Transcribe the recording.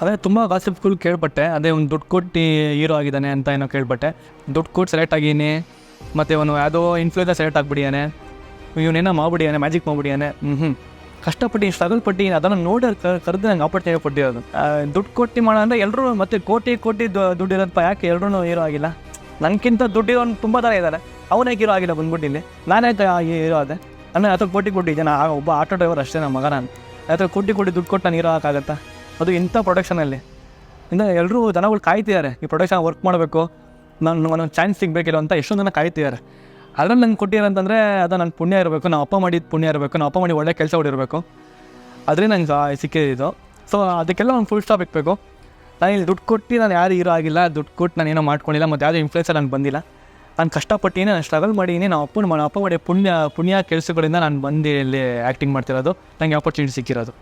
ಅದೇ ತುಂಬ ಗಾಸಿಪ್ಗಳು ಕೇಳ್ಪಟ್ಟೆ. ಅದೇ ಒಂದು ದುಡ್ಡು ಕೊಟ್ಟು ಹೀರೋ ಆಗಿದ್ದಾನೆ ಅಂತ ಏನೋ ಕೇಳ್ಪಟ್ಟೆ. ದುಡ್ಡು ಕೊಟ್ಟು ಸೆಲೆಕ್ಟ್ ಆಗೀನಿ, ಮತ್ತು ಅವನು ಯಾವುದೋ ಇನ್ಫ್ಲೂಯೆನ್ಸರ್ ಸೆಲೆಕ್ಟ್ ಆಗಿಬಿಡಿಯಾನೆ, ಇವನೇನೋ ಮಾಡ್ಬಿಡಿಯಾನೆ, ಮ್ಯಾಜಿಕ್ ಮಾಡ್ಬಿಡಿಯಾನೆ. ಕಷ್ಟಪಟ್ಟು ಸ್ಟ್ರಗಲ್ ಪಟ್ಟು ಅದನ್ನು ನೋಡಿ ಕರೆದು ನಂಗೆ ಆಪರ್ಚುನಿಟಿ ಕೊಟ್ಟಿರೋದು. ದುಡ್ಡು ಕೊಟ್ಟು ಮಾಡೋ ಅಂದರೆ ಎಲ್ಲರೂ ಮತ್ತೆ ಕೋಟಿ ದುಡ್ಡು ಇರೋದಪ್ಪ, ಯಾಕೆ ಎಲ್ಲರೂ ಹೀರೋ ಆಗಿಲ್ಲ? ನನಗಿಂತ ದುಡ್ಡಿರೋನು ತುಂಬ ಥರ ಇದ್ದಾರೆ, ಅವನೇ ಹೀರೋ ಆಗಿಲ್ಲ ಬಂದ್ಬಿಟ್ಟಿಲ್ಲಿ. ನಾನೇ ಹೀರೋ ಆದೆ. ಅಂದರೆ ಅಥವಾ ಕೋಟಿ ಜನ ಒಬ್ಬ ಆಟೋ ಡ್ರೈವರ್ ಅಷ್ಟೇ ನಮ್ಮ ಮಗ. ನಾನು ಅಥವಾ ಕೋಟಿ ದುಡ್ಡು ಕೊಟ್ಟು ನಾನು ಹೀರೋ ಹಾಕಾಗತ್ತಾ? ಅದು ಇಂಥ ಪ್ರೊಡಕ್ಷನಲ್ಲಿ ಇನ್ನು ಎಲ್ಲರೂ ಜನಗಳು ಕಾಯ್ತಿದ್ದಾರೆ, ಈ ಪ್ರೊಡಕ್ಷನ್ ವರ್ಕ್ ಮಾಡಬೇಕು, ನಾನು ಚಾನ್ಸ್ ಸಿಗಬೇಕಿಲ್ಲ ಅಂತ ಎಷ್ಟೊಂದು ಜನ ಕಾಯ್ತಿದ್ದಾರೆ. ಅದ್ರಲ್ಲಿ ನಂಗೆ ಕೊಟ್ಟಿರೋಂತಂದರೆ ಅದು ನನ್ನ ಪುಣ್ಯ ಇರಬೇಕು, ನಾವು ಅಪ್ಪ ಮಾಡಿದ ಪುಣ್ಯ ಇರಬೇಕು, ನಾವು ಅಪ್ಪ ಮಾಡಿ ಒಳ್ಳೆ ಕೆಲಸ ಹೊಡಿರಬೇಕು, ಅದರಿಂದ ನಂಗೆ ಸಿಕ್ಕಿದ್ದು. ಸೊ ಅದಕ್ಕೆಲ್ಲ ಒಂದು ಫುಲ್ ಸ್ಟಾಪ್ ಇಕ್ಬೇಕು. ನಾನು ಇಲ್ಲಿ ದುಡ್ಡು ಕೊಟ್ಟು ನಾನು ಯಾರು ಹೀರೋ ಆಗಿಲ್ಲ, ದುಡ್ಡು ಕೊಟ್ಟು ನಾನು ಏನೋ ಮಾಡ್ಕೊಂಡಿಲ್ಲ, ಮತ್ತು ಯಾವುದೇ ಇನ್ಫ್ಲೂಯೆನ್ಸರ್ ನಾನು ಬಂದಿಲ್ಲ. ನಾನು ಕಷ್ಟಪಟ್ಟಿನಿ, ನಾನು ಸ್ಟ್ರಗಲ್ ಮಾಡೀನಿ, ನಾವು ಅಪ್ಪ ಮಾಡಿ ಪುಣ್ಯ ಕೆಲಸಗಳಿಂದ ನಾನು ಬಂದು ಇಲ್ಲಿ ಆ್ಯಕ್ಟಿಂಗ್ ಮಾಡ್ತಿರೋದು, ನನಗೆ ಆಪರ್ಚುನಿಟಿ ಸಿಕ್ಕಿರೋದು.